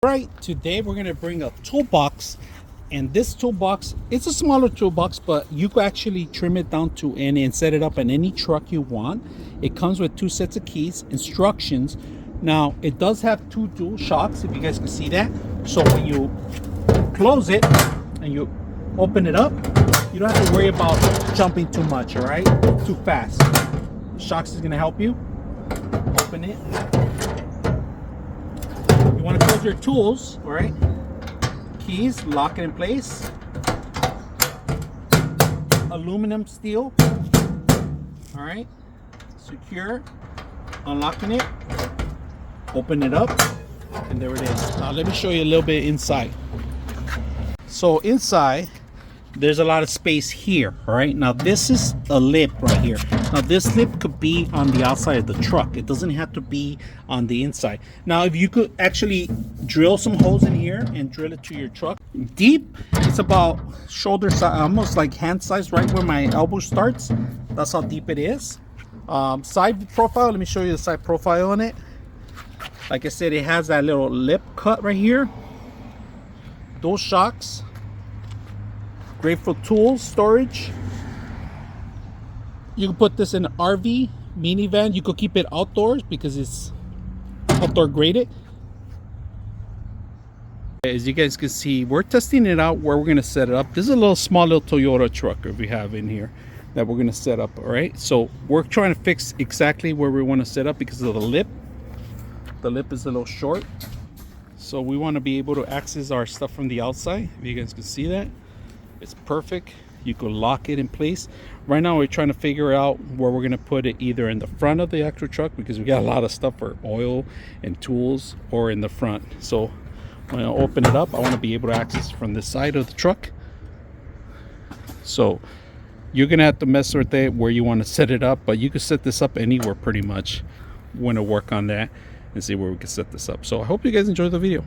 Right, today we're going to bring a toolbox, and this toolbox, it's a smaller toolbox, but you can actually trim it down to any and set it up in any truck you want. It comes with 2 sets of keys, instructions. Now it does have 2 dual shocks, if you guys can see that. So when you close it and you open it up, you don't have to worry about jumping too much, all right, too fast. The shocks is going to help you open it. You want to close your tools, all right? Keys, lock it in place. Aluminum steel, all right? Secure. Unlocking it. Open it up, and there it is. Now let me show you a little bit inside. So inside, there's a lot of space here, all right? Now this is a lip right here. Now this lip could be on the outside of the truck. It doesn't have to be on the inside. Now if you could actually drill some holes in here and drill it to your truck. Deep, it's about shoulder size, almost like hand size, right where my elbow starts. That's how deep it is. Side profile, let me show you the side profile on it. Like I said, it has that little lip cut right here. Those shocks. Great for tools storage. You can put this in an RV minivan. You could keep it outdoors because it's outdoor graded. As you guys can see, we're testing it out where we're going to set it up. This is a little small little Toyota truck that we have in here that we're going to set up. All right, so we're trying to fix exactly where we want to set up because of the lip. The lip is a little short, so we want to be able to access our stuff from the outside. If you guys can see that, it's perfect. You can lock it in place. Right now we're trying to figure out where we're going to put it, either in the front of the actual truck because we got a lot of stuff for oil and tools, or in the front. So when I open it up, I want to be able to access from this side of the truck. So you're going to have to mess with it where you want to set it up, but you can set this up anywhere pretty much. We're going to work on that and see where we can set this up. So I hope you guys enjoy the video.